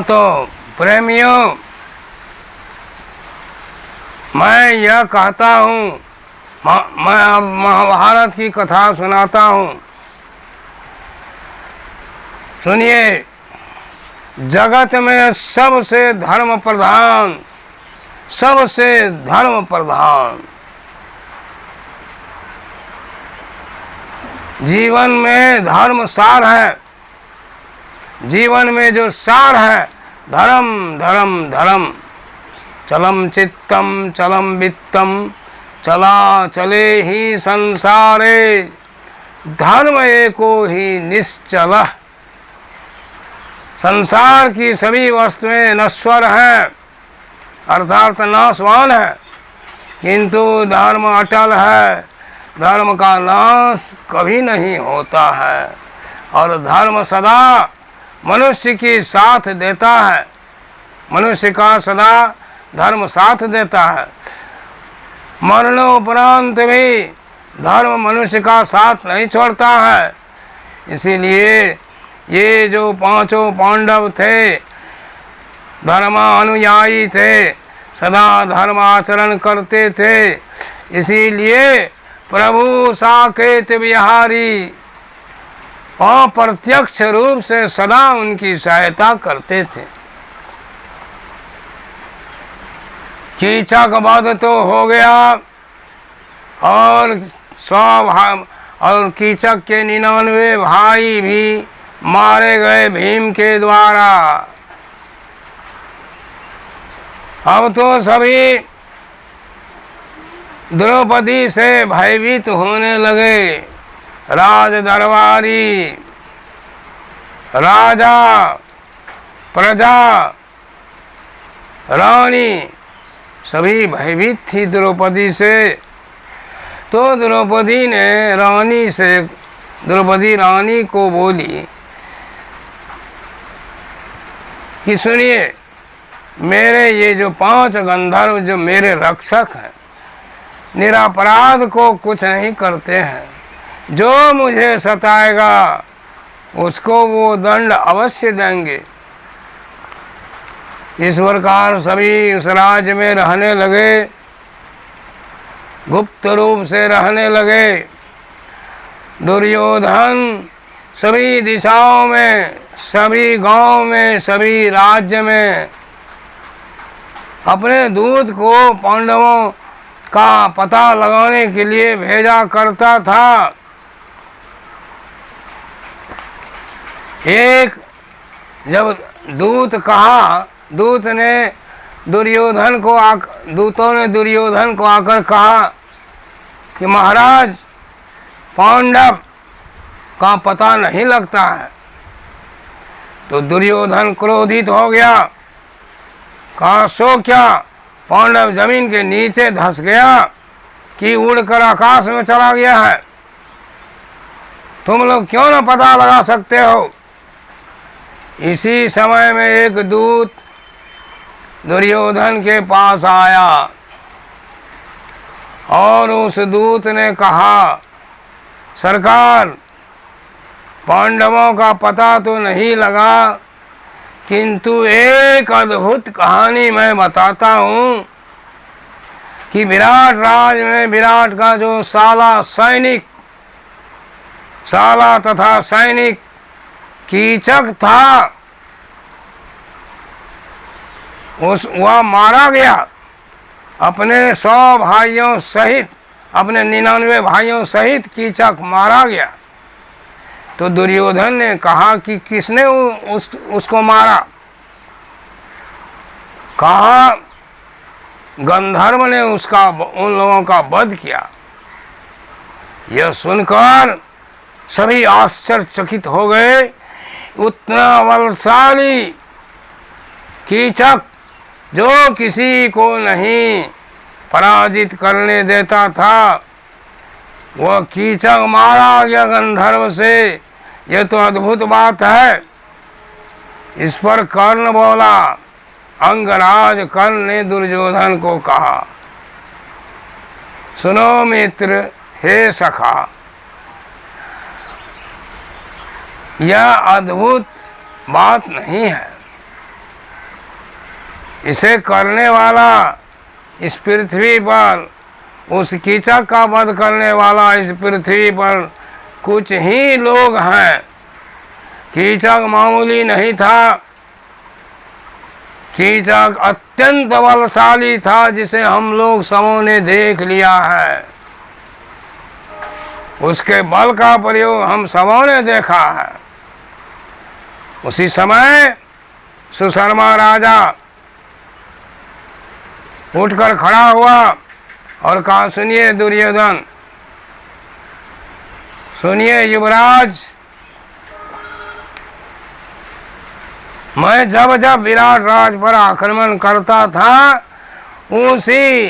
तो प्रेमियों, मैं यह कहता हूँ, मैं अब महाभारत की कथा सुनाता हूँ। सुनिए, जगत में सबसे धर्म प्रधान, सबसे धर्म प्रधान, जीवन में धर्म सार है। जीवन में जो सार है, धर्म धर्म धर्म। चलम चित्तम चलम वित्तम, चला चले ही संसारे, धर्म एको ही निश्चल। संसार की सभी वस्तुएं नश्वर हैं, अर्थात नाशवान है, किंतु धर्म अटल है। धर्म का नाश कभी नहीं होता है और धर्म सदा मनुष्य की साथ देता है। मनुष्य का सदा धर्म साथ देता है। मरणोपरांत भी धर्म मनुष्य का साथ नहीं छोड़ता है। इसीलिए ये जो पांचों पांडव थे, धर्मानुयायी थे, सदा धर्म आचरण करते थे। इसीलिए प्रभु साकेत बिहारी अप्रत्यक्ष रूप से सदा उनकी सहायता करते थे। कीचक वध तो हो गया और कीचक के 99 भाई भी मारे गए भीम के द्वारा। अब तो सभी द्रौपदी से भयभीत होने लगे। राज दरबारी, राजा, प्रजा, रानी सभी भयभीत थी द्रौपदी से। तो द्रौपदी रानी को बोली कि सुनिए, मेरे ये जो 5 गंधर्व जो मेरे रक्षक हैं, निरपराध को कुछ नहीं करते हैं। जो मुझे सताएगा उसको वो दंड अवश्य देंगे। इस प्रकार सभी उस राज्य में रहने लगे, गुप्त रूप से रहने लगे। दुर्योधन सभी दिशाओं में, सभी गांव में, सभी राज्य में अपने दूत को पांडवों का पता लगाने के लिए भेजा करता था। एक जब दूतों ने दुर्योधन को आकर कहा कि महाराज, पांडव का पता नहीं लगता है। तो दुर्योधन क्रोधित हो गया, कहा सो क्या, पांडव जमीन के नीचे धंस गया कि उड़कर आकाश में चला गया है? तुम लोग क्यों न पता लगा सकते हो? इसी समय में एक दूत दुर्योधन के पास आया और उस दूत ने कहा, सरकार, पांडवों का पता तो नहीं लगा, किंतु एक अद्भुत कहानी मैं बताता हूँ कि विराट राज में विराट का जो साला तथा सैनिक कीचक था, वह मारा गया अपने 100 भाइयों सहित, अपने 99 भाइयों सहित कीचक मारा गया। तो दुर्योधन ने कहा कि किसने उसको मारा? कहा गंधर्व ने उन लोगों का वध किया। यह सुनकर सभी आश्चर्यचकित हो गए। उतना बलशाली कीचक, जो किसी को नहीं पराजित करने देता था, वह कीचक मारा गया गंधर्व से। यह तो अद्भुत बात है। इस पर कर्ण बोला, अंगराज कर्ण ने दुर्योधन को कहा, सुनो मित्र, हे सखा, यह अद्भुत बात नहीं है। इसे करने वाला इस पृथ्वी पर, उस कीचक का वध करने वाला इस पृथ्वी पर कुछ ही लोग हैं। कीचक मामूली नहीं था, कीचक अत्यंत बलशाली था, जिसे हम लोग सबों ने देख लिया है। उसके बल का प्रयोग हम सबों ने देखा है। उसी समय सुशर्मा राजा उठकर खड़ा हुआ और कहा, सुनिए दुर्योधन, सुनिए युवराज, मैं जब जब विराट राज पर आक्रमण करता था, उसी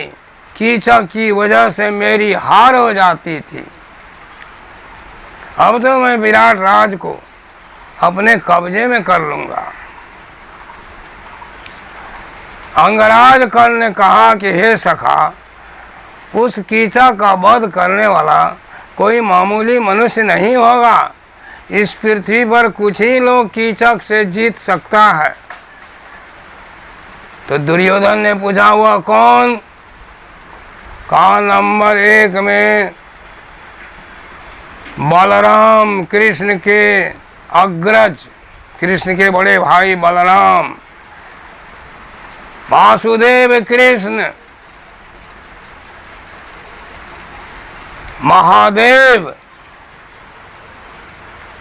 कीचक की वजह से मेरी हार हो जाती थी। अब तो मैं विराट राज को अपने कब्जे में कर लूंगा। अंगराज कर्ण ने कहा कि हे सखा, उस कीचक का वध करने वाला कोई मामूली मनुष्य नहीं होगा। इस पृथ्वी पर कुछ ही लोग कीचक से जीत सकता है। तो दुर्योधन ने पूछा, हुआ कौन? कहा, नंबर 1 में बलराम, कृष्ण के अग्रज, कृष्ण के बड़े भाई बलराम, वासुदेव कृष्ण, महादेव,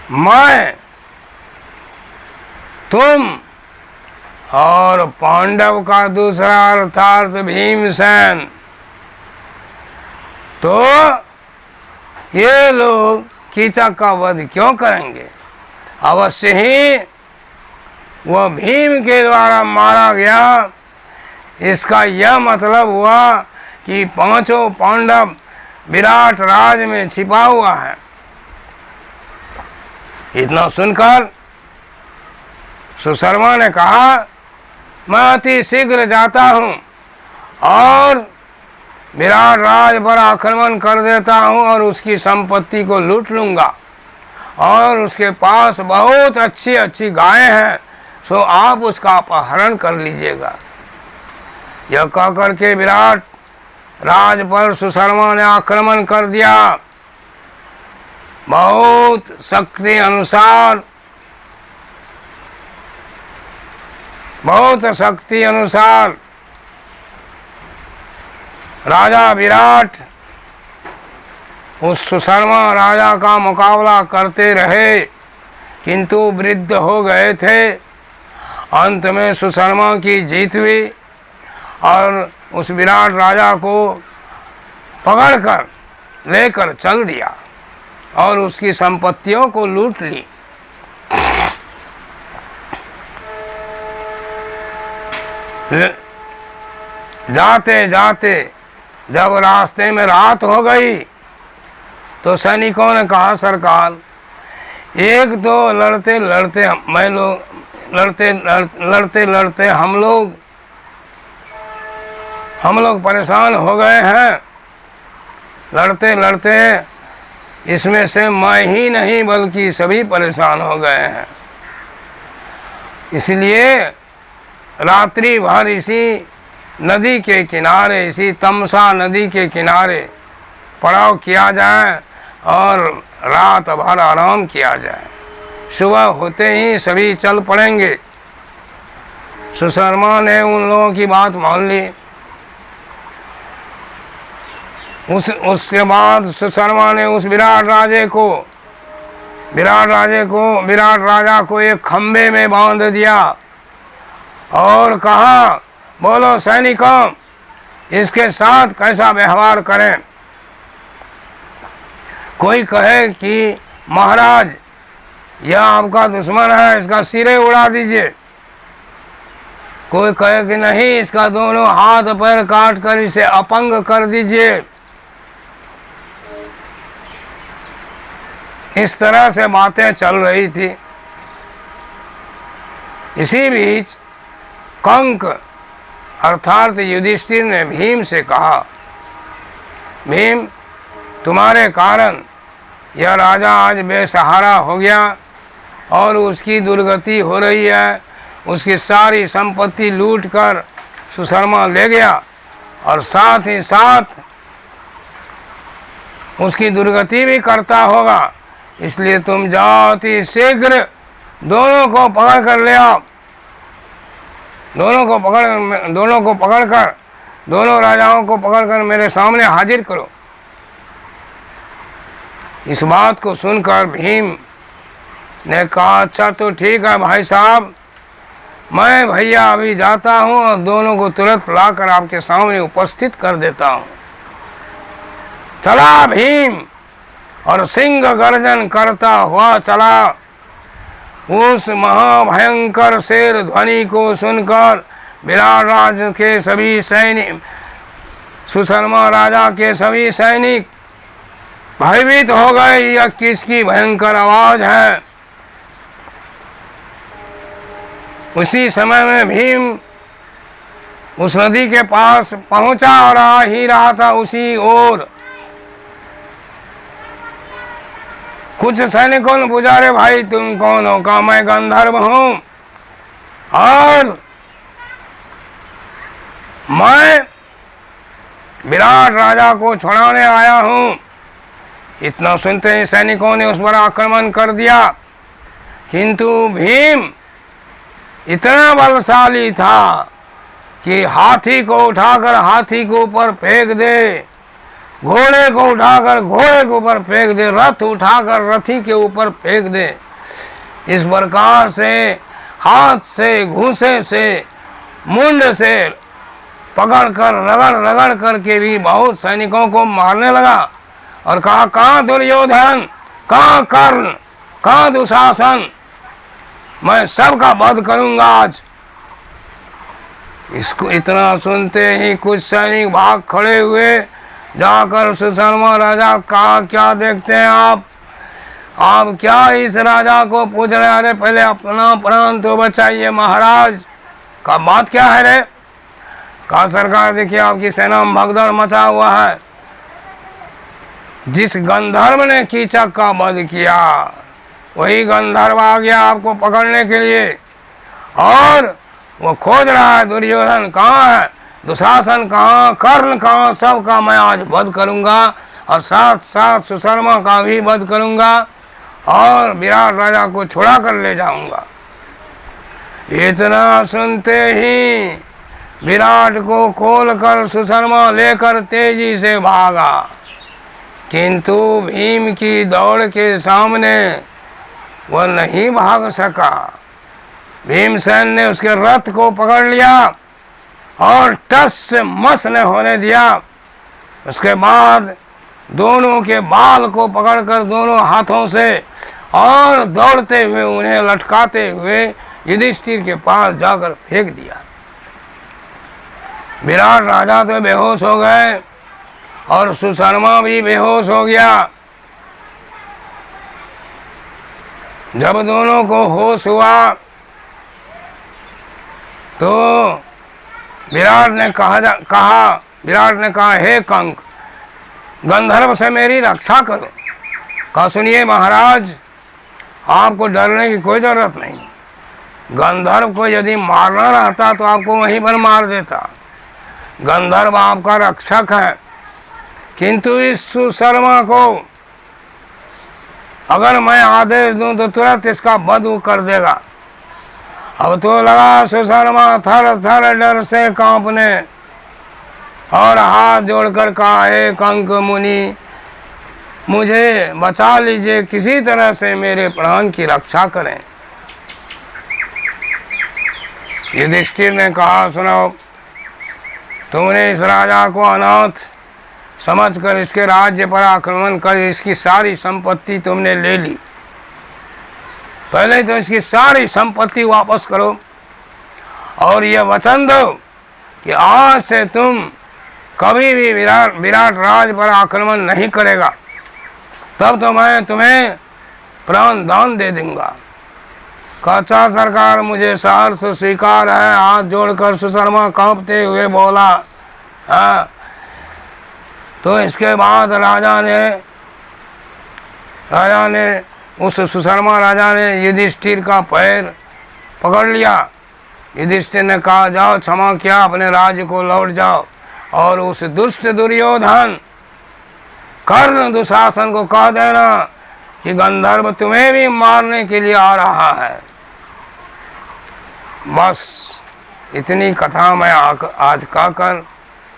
मैं, तुम और पांडव का दूसरा अर्थात भीमसेन। तो ये लोग कीचक का वध क्यों करेंगे? अवश्य ही वह भीम के द्वारा मारा गया। इसका यह मतलब हुआ कि पांचों पांडव विराट राज में छिपा हुआ है। इतना सुनकर सुशर्मा ने कहा, मैं अति शीघ्र जाता हूं और विराट राज पर आक्रमण कर देता हूं और उसकी संपत्ति को लूट लूंगा, और उसके पास बहुत अच्छी अच्छी गायें हैं, सो आप उसका अपहरण कर लीजिएगा। यह कहकर के विराट राज पर सुशर्मा ने आक्रमण कर दिया। बहुत शक्ति अनुसार, बहुत शक्ति अनुसार राजा विराट उस सुशर्मा राजा का मुकाबला करते रहे, किंतु वृद्ध हो गए थे। अंत में सुशर्मा की जीत हुई और उस विराट राजा को पकड़कर लेकर चल दिया और उसकी संपत्तियों को लूट ली। जाते जाते जब रास्ते में रात हो गई तो सैनिकों ने कहा, सरकार, एक दो लड़ते लड़ते मैं लोग लड़ते लड़ते हम लोग परेशान हो गए हैं। लड़ते लड़ते इसमें से मैं ही नहीं बल्कि सभी परेशान हो गए हैं। इसलिए रात्रि भर इसी नदी के किनारे, इसी तमसा नदी के किनारे पड़ाव किया जाए और रात भर आराम किया जाए। सुबह होते ही सभी चल पड़ेंगे। सुशर्मा ने उन लोगों की बात मान ली। उसके बाद सुशर्मा ने उस विराट राजा को एक खंबे में बांध दिया और कहा, बोलो सैनिकों, इसके साथ कैसा व्यवहार करें? कोई कहे कि महाराज, यह आपका दुश्मन है, इसका सिरे उड़ा दीजिए। कोई कहे कि नहीं, इसका दोनों हाथ पैर काट कर इसे अपंग कर दीजिए। इस तरह से बातें चल रही थी। इसी बीच कंक अर्थात युधिष्ठिर ने भीम से कहा, भीम, तुम्हारे कारण यह राजा आज बेसहारा हो गया और उसकी दुर्गति हो रही है। उसकी सारी संपत्ति लूटकर सुशर्मा ले गया और साथ ही साथ उसकी दुर्गति भी करता होगा। इसलिए तुम जाओ अति शीघ्र दोनों को पकड़ कर ले आओ, दोनों को पकड़कर दोनों राजाओं को पकड़कर मेरे सामने हाजिर करो। इस बात को सुनकर भीम ने कहा, अच्छा तो ठीक है भाई साहब, मैं भैया अभी जाता हूँ और दोनों को तुरंत लाकर आपके सामने उपस्थित कर देता हूँ। चला भीम और सिंह गर्जन करता हुआ चला। उस महाभयंकर शेर ध्वनि को सुनकर विराट राज के सभी सैनिक, सुशर्मा राजा के सभी सैनिक भयभीत हो गए, यह किसकी भयंकर आवाज है। उसी समय में भीम उस नदी के पास पहुंचा और आ ही रहा था उसी ओर। कुछ सैनिकों ने पूछा, रे भाई तुम कौन हो? कहा, मैं गंधर्व हूं और मैं विराट राजा को छुड़ाने आया हूं। इतना सुनते ही सैनिकों ने उस पर आक्रमण कर दिया, किंतु भीम इतना बलशाली था कि हाथी को उठाकर हाथी के ऊपर फेंक दे, घोड़े को उठाकर घोड़े के ऊपर फेंक दे, रथ उठाकर रथी के ऊपर फेंक दे। इस प्रकार से हाथ से, घूंसे से, मुंड से पकड़कर रगड़ रगड़ करके भी बहुत सैनिकों को मारने लगा और कहा, कहाँ दुर्योधन, कहाँ कर्ण, कहाँ दुशासन, मैं सबका वध करूंगा आज। इसको इतना सुनते ही कुछ सैनिक भाग खड़े हुए, जाकर सुशर्मा राजा कहा, क्या देखते हैं आप क्या इस राजा को पूछ रहे? अरे पहले अपना प्राण तो बचाइए महाराज। का बात क्या है रे? कहा, सरकार देखिए आपकी सेना में भगदड़ मचा हुआ है। जिस गंधर्व ने कीचक का वध किया वही गंधर्व आ गया आपको पकड़ने के लिए और वो खोज रहा है दुर्योधन कहाँ है, दुशासन कहाँ, कर्ण कहाँ, सबका मैं आज वध करूंगा और साथ साथ सुशर्मा का भी वध करूंगा और विराट राजा को छुड़ा कर ले जाऊंगा। इतना सुनते ही विराट को खोलकर सुशर्मा लेकर तेजी से भागा, किंतु भीम की दौड़ के सामने वह नहीं भाग सका। भीमसेन ने उसके रथ को पकड़ लिया और टस से मस न होने दिया। उसके बाद दोनों के बाल को पकड़कर दोनों हाथों से और दौड़ते हुए उन्हें लटकाते हुए युधिष्ठिर के पास जाकर फेंक दिया। विराट राजा तो बेहोश हो गए और सुशर्मा भी बेहोश हो गया। जब दोनों को होश हुआ तो विराट ने कहा, हे कंक, गंधर्व से मेरी रक्षा करो। कहा, सुनिए महाराज, आपको डरने की कोई जरूरत नहीं। गंधर्व को यदि मारना रहता तो आपको वहीं पर मार देता। गंधर्व आपका रक्षक है, किंतु इस सुशर्मा को अगर मैं आदेश दूं तो तुरंत इसका वध कर देगा। अब तो लगा सुशर्मा थर थर डर से कांपने और हाथ जोड़कर कहा, हे कंक मुनि, मुझे बचा लीजिए, किसी तरह से मेरे प्राण की रक्षा करें। युधिष्ठिर ने कहा, सुनो, तुमने इस राजा को अनाथ समझकर इसके राज्य पर आक्रमण कर इसकी सारी संपत्ति तुमने ले ली। पहले तो इसकी सारी संपत्ति वापस करो और यह वचन दो कि आज से तुम कभी भी विराट राज पर आक्रमण नहीं करेगा, तब तो मैं तुम्हें प्राण दान दे दूंगा। कच्चा सरकार, मुझे सहर्ष स्वीकार है। हाथ जोड़कर सुशर्मा कांपते हुए बोला। हाँ, तो इसके बाद राजा ने उस सुशर्मा राजा ने युधिष्ठिर का पैर पकड़ लिया। युधिष्ठिर ने कहा, जाओ क्षमा किया, अपने राज्य को लौट जाओ। और उस दुष्ट दुर्योधन कर्ण दुशासन को कह देना कि गंधर्व तुम्हें भी मारने के लिए आ रहा है। बस इतनी कथा मैं आज कहकर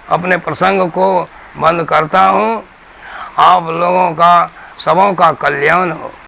अपने प्रसंग को बंद करता हूँ। आप लोगों का सबों का कल्याण हो।